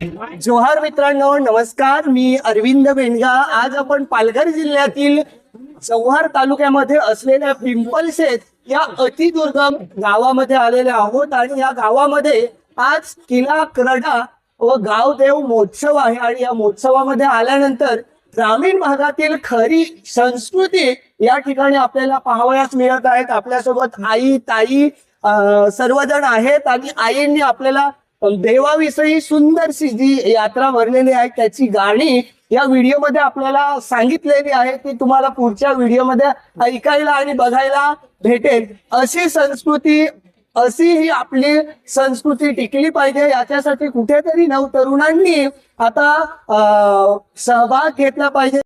जोहार मित्रांनो, नमस्कार. मी अरविंद बेंडगा. आज आपण पालघर जिल्ह्यातील जव्हार तालुक्यामध्ये असलेल्या पिंपलशेत या अतिदुर्गम गावामध्ये आलेले आहोत आणि या गावामध्ये आज किल्ला करडा व गावदेव महोत्सव आहे. आणि या महोत्सवामध्ये आल्यानंतर ग्रामीण भागातील खरी संस्कृती या ठिकाणी आपल्याला पाहावयास मिळत आहेत. आपल्यासोबत आई, ताई सर्वजण आहेत आणि आईंनी आपल्याला देवाविषयी सुंदरशी जी यात्रा भरलेली आहे त्याची गाणी या व्हिडिओमध्ये आपल्याला सांगितलेली आहे. ती तुम्हाला पुढच्या व्हिडिओमध्ये ऐकायला आणि बघायला भेटेल. अशी संस्कृती, अशी ही आपली संस्कृती टिकली पाहिजे याच्यासाठी कुठेतरी नवतरुणांनी आता सहभाग घेतला पाहिजे.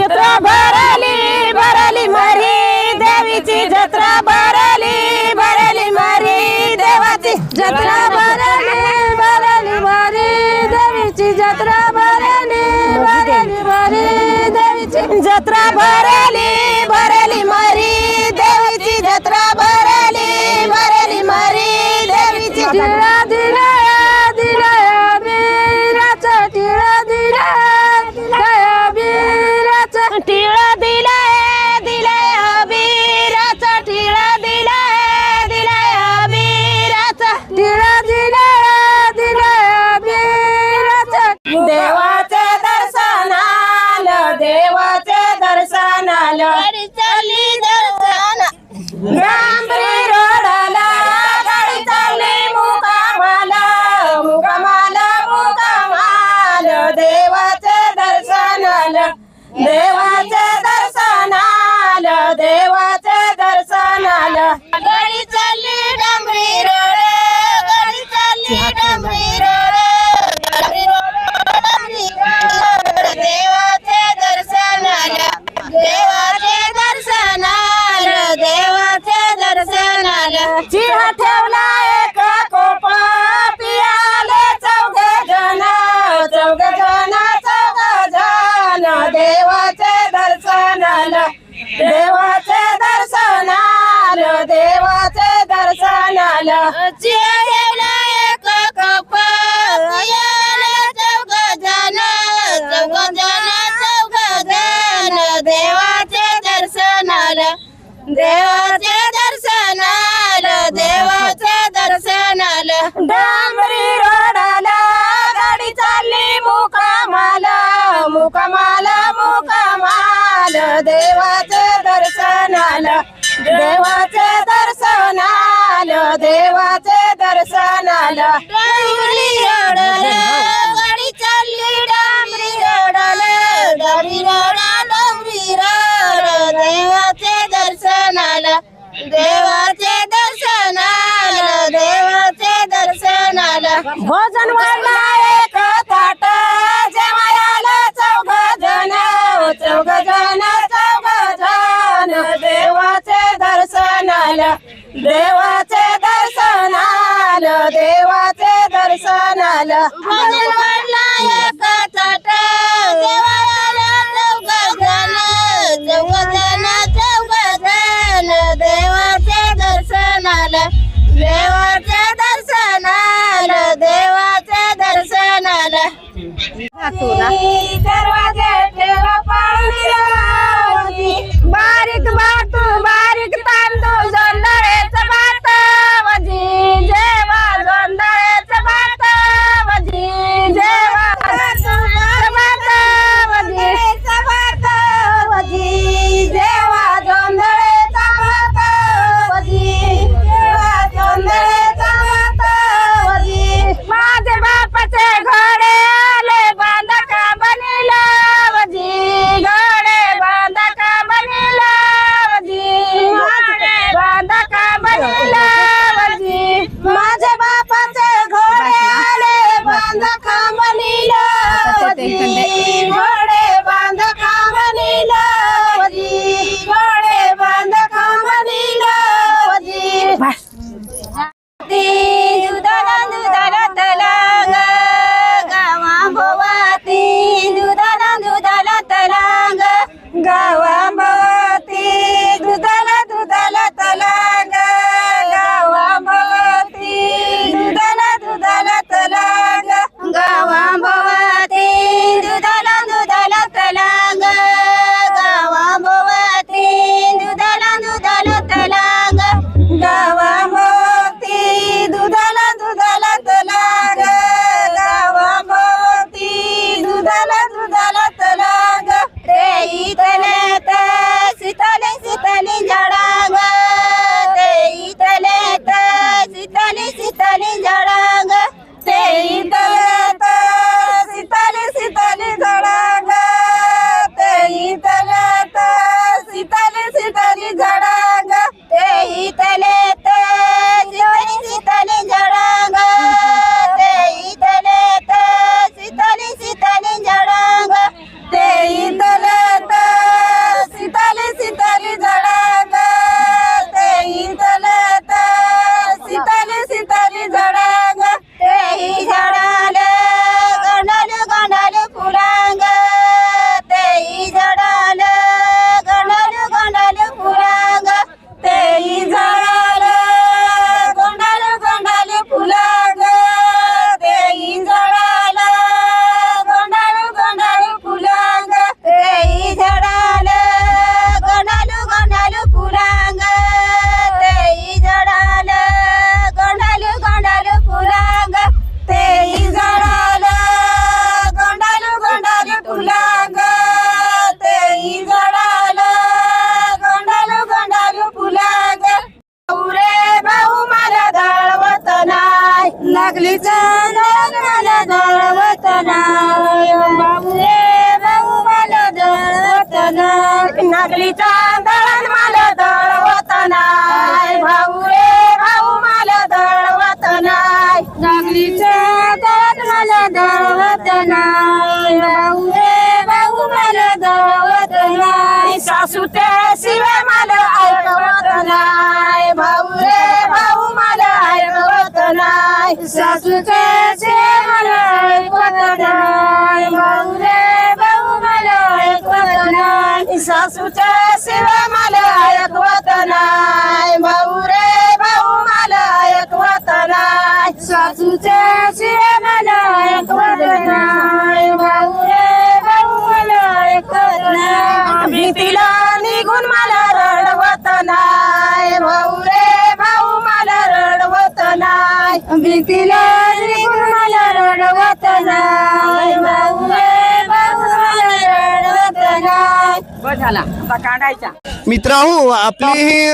जत्रा भरली मारी देवीची जत्रा भरली मारी देवाची जत्रा भरली मारी देवीची जत्रा भरली मारी देवीची जत्रा भरली मारी देवीची जत्रा भरली मारी देवीची टिळा दिला वीराचा टिळा दिला टिळा दिलाय अबीराचा टिळा दिलाय अबीराचा टिळा दिलाय अबीराचा देवाचे दर्शन चिहा ठेवला एक कोप पियाले चौघ जण देवाचे दर्शनाला देवाचे दर्शनाला देवाचे दर्शनाला चिहा ठेवला एक कोप पियाले चौघ जण देवाचे दर्शनाला देवाचे दर्शनाला देवाचे दर्शनाला डांबरी रोडाला गाडी चालली मुकामाला मुकामाला मुकामाला देवाचे दर्शनाला देवाचे दर्शनाला देवाचे दर्शनाला डांबरी रोडाला गाडी चालली डांबरी रोडाला डांबरी रोडा डांबरी रोड देवाचे दर्शनाला देवाचे दर्शनाला देवाचे दर्शनाला भोजन वाढला एक ताट जेवायला चौघ जण देवाचे दर्शनाला देवाचे दर्शनाला देवाचे दर्शनाला भोजन वाढला एक ताट जेवायला चौघ जण देवाचे दर्शनाला देवाचे दर्शनाला देवाचे दर्शनाला दरवाजे ठेवा पाहुणी बारीक बाटू बारीक तांदूळ जोंधळेचं भात वजी जेवा जोंधळेचं भात वजी जेवा भात वजी जेवा जोंधळेचा भात वजी जेवा जोंधळेचा भात वजी माझे बापाचे घोडे आले बांधा का बनिला वजी घोडे बांधा का बनिला वजी बांधा का बनिला वजी माझे बापाचे घोडे आले बांधा का बनिला वजी घोडे बांधा का बनिला वजी घोडे बांधा का बनिला वजी दुधाला दुधाला तलांग गावा भोवाती दुधाला दुधाला तलांग गावा भोवाती दुधाला दुधाला तलांग गावा भोवाती दुधाला दुधाला तलांग गावा भोवाती दुधाला दुधाला तलांग गावा भोवाती दुधाला दुधाला तलांग गावा भोवती दुधाला दुधाला तलांग गावा भोवती दुधाला दुधाला तलांग तेई तलेत सीताली सीताली झाडांग तेई तलेत सीताली सीताली झाडांग तेई तलेत सीताली सीताली झाडांग तेई तलेत सीताली सीताली झाडांग तेई तलेत सीताली सीताली झाडांग तेई तलेत सीताली सीताली झाडांग तेई तलेत सीताली सीताली झाडांग तेई तलेत सीताली सीताली झाडांग तेई झाडाला गंडाले गंडाले फुलांग तेई झाडाला गंडाले गंडाले फुलांग तेई झाडाला गंडाले गंडाले फुलांग तेई झाडाला गंडाले गंडाले फुलांग तेई झाडाला गंडाले गंडाले फुलांग तेई झाडाला गंडाले गंडाले फुलांग तेई झाडाला गंडाले गंडाले फुलांग तेई झाडाला गंडाले गंडाले फुलांग रे भाऊ मला दळवत नाय लागली चांदण मला दळवत नाय भाऊ रे भाऊ मला दळवत नाय लागली चांदण मला दळवत नाय भाऊ रे भाऊ मला दळवत नाय लागली चांदण मला दळवत नाय भाऊ रे भाऊ मला दळवत नाय सासू त्या शिवाय मला ऐकवत नाय भाऊ रे भाऊ सासूचे मला ऐकवत नाही भाऊ रे भाऊ मला ऐकवत नाही सासूच्या शिवाय मला ऐकवत नाही भाऊ रे भाऊ मला ऐकवत नाही सासूच्या शिवाय मला ऐकवत नाही भाऊ रे भाऊ मला ऐकवत नाही भीतीला निघून मला रडवत नाही भाऊ रे भाऊ मला रडवत नाही भीतीला निघून मला रडवत नाही भाऊ रे भाऊ मला रडवत नाही झाला आता काढायचा. मित्रांनो, आपली ही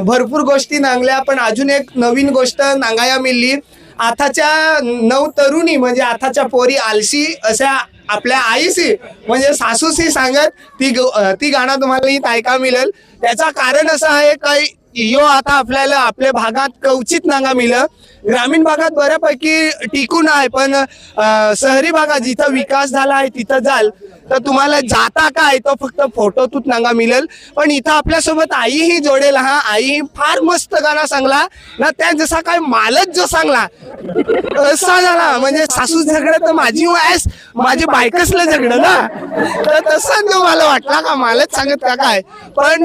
भरपूर गोष्टी नांगल्या, पण अजून एक नवीन गोष्ट नांगाया मिळली. आताच्या नवतरुणी म्हणजे आताच्या पोरी आलशी अशा आपल्या आईशी म्हणजे सासूशी सांगत ती गाणं तुम्हाला इथं ऐका मिळेल. त्याचा कारण असं आहे काही यो आता आपल्याला आपल्या भागात कवचित नांगा मिळलं. ग्रामीण भागात बऱ्यापैकी टिकून आहे, पण शहरी भागात जिथं विकास झाला आहे तिथं जाल तर तुम्हाला जाता काय तो फक्त फोटोतूच नांगा मिळेल. पण इथं आपल्यासोबत आईही जोडेल. हा, आई फार मस्त गाणं सांगला ना, त्या जसा काय मालच जो सांगला असा झाला म्हणजे सासू झगडं तर माझी वायस माझे बायकसला झगडं ना, तर तसं जो मला वाटला का मालच सांगत का काय. पण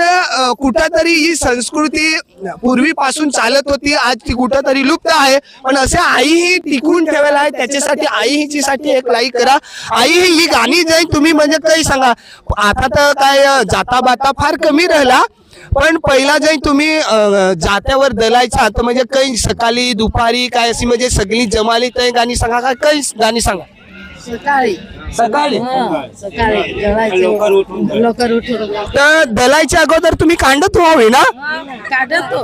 कुठंतरी ही संस्कृती पूर्वीपासून चालत होती, आज ती कुठंतरी लुप्त आहे. पण असे आईही टिकून ठेवायला आहे, त्याच्यासाठी आईसाठी एक लाईक करा. आई ही गाणी जाईल तुम्ही म्हणजे काही सांगा. आता तर काय जाता बाता फार कमी राहिला, पण पहिला जाई तुम्ही जात्यावर दलायचा तर म्हणजे काही सकाळी दुपारी काय अशी म्हणजे सगळी जमाली तर गाणी सांगा. काय काही गाणी सांगा. सकाळी सकाळी लवकर उठून तर दलायच्या अगोदर तुम्ही कांडत व्हावे ना. काढतो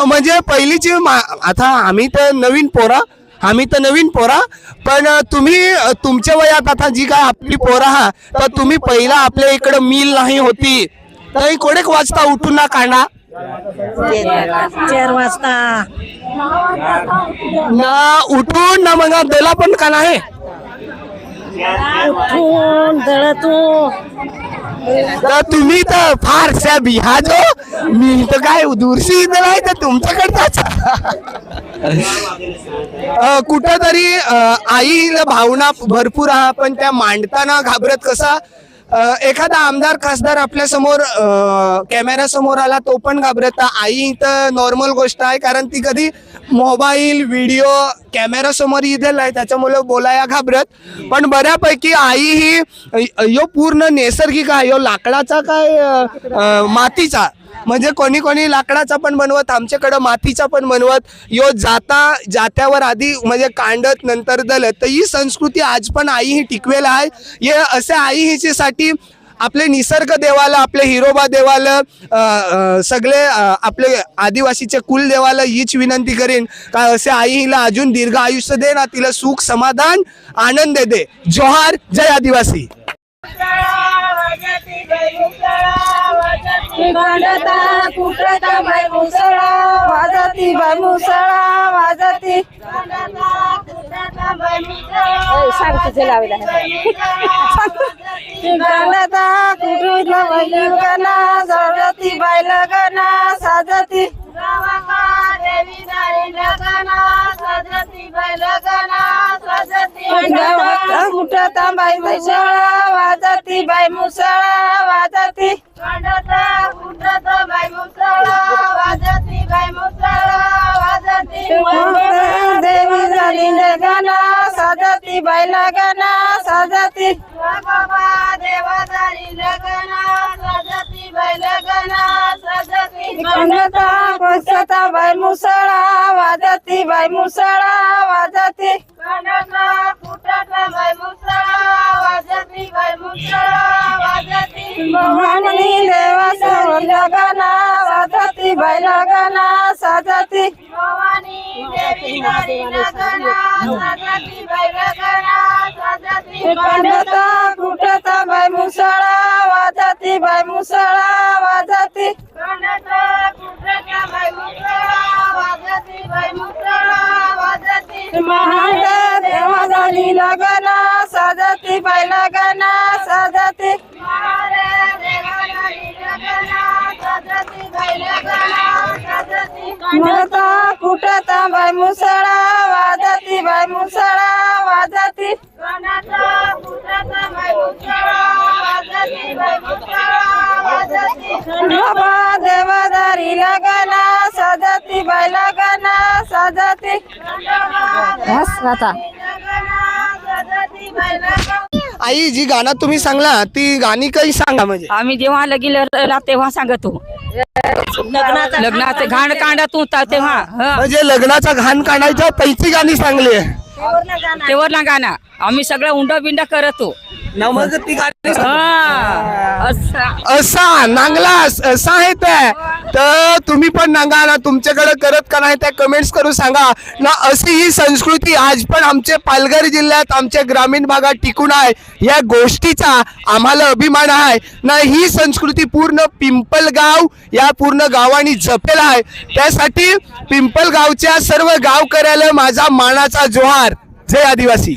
म्हणजे पहिलीची आता आम्ही तर नवीन पोरा पण तुम्ही तुमच्या वयात आता जी काय आपली पोरा हा तर तुम्ही पहिला आपल्या इकडं मिल नाही होती तर कोडेक वाजता उठून ना कांडा 4 वाजता ना उठून ना मग दला पण का नाही उठून दळतो. तर तुम्ही तर फारशा बिहाजो मी तर काय दूरशी इथं नाही तर तुमच्याकडचाच. कुठंतरी आईला भावना भरपूर आहे, पण त्या मांडताना घाबरत कसा. एखादा आमदार खासदार आपल्या समोर कॅमेरा समोर आला तो पण घाबरत. आई तर नॉर्मल गोष्ट आहे, कारण ती कधी मोबाईल व्हिडिओ कॅमेरा समोर इथेल आहे त्याच्यामुळे बोलाया घाबरत. पण बऱ्यापैकी आई ही यो पूर्ण नैसर्गिक आहे. यो लाकडाचा काय मातीचा म्हणजे कोणी लाकडाचा पण बनवत, आमच्याकडं मातीचा पण बनवत. यो जात्यावर आधी म्हणजे कांडत नंतर दलत. तर ही संस्कृती आज पण आई ही टिकवेल आहे. हे असे आई हिच्यासाठी आपले निसर्ग देवाला आपले हिरोबा देवाला सगळे आपले आदिवासीचे कुल देवाला हीच विनंती करेन का असे आई हिला अजून दीर्घ आयुष्य दे ना, तिला सुख समाधान आनंद दे. जोहार, जय आदिवासी. कुठता बाई मुसळा वाजती बाई मुसळा वाजती सांग तुझे लावला कुठला बाई लगना साजती बाई लगना साजती कुठता बाई मुसळा वाजती बाई मुसळा वाजती देवी झाली लगना साजती बाई लगना साजती देवा झाली लगना साजती बाई लगना साजती कोणता बाई मुसळा वाजती बाई मुसळा वाजती कुठला बाई मुसळा वाजती बाई मुसळा वाजती भवानी देवा समोर लगना वाजती बाई लगना साजती भवानी देवी झाली लगना साजती बाई लगना साजती कुठता बाई मुसळा वाजती बाई मुसळा वाजती कुठला बाई मुसळा वाजती बाई मुसळा वाजती महादेव देवा झाली लगना साजती बाई लगना साजती महादेव देवा झाली लगना साजती बाई लगना साजती कुठता बाय मुसळा वाजती बाय मुसळा वाजती गणाचा कुठता बाय मुसळा वाजती बाय मुसळा वाजती बाबा देवदारी लगना सजती बाय लगना सजती बस आता आई जी गाणं तुम्ही सांगला ती गाणी काही सांगा म्हणजे. आम्ही जेव्हा लगीला तेव्हा सांगतो लग्नाचं घाण कांडा तू तेव्हा म्हणजे लग्नाचा घाण काढायच्या पैकी गाणी सांगली आहे. तेवर ना गाणं आम्ही सगळं उंडा बिंडा करतो ना मग ती गाणी असा नांगलास असा आहे ते. तर तुम्ही पण नांगा ना तुमच्याकडे करत का नाही त्या कमेंट्स करून सांगा ना. अशी ही संस्कृती आज पण आमच्या पालघर जिल्ह्यात आमच्या ग्रामीण भागात टिकून आहे. या गोष्टीचा आम्हाला अभिमान आहे ना. ही संस्कृती पूर्ण पिंपलगाव या पूर्ण गावाने जपेल आहे. त्यासाठी पिंपलगावच्या सर्व गावकऱ्याला माझा मानाचा जोहार. जय आदिवासी.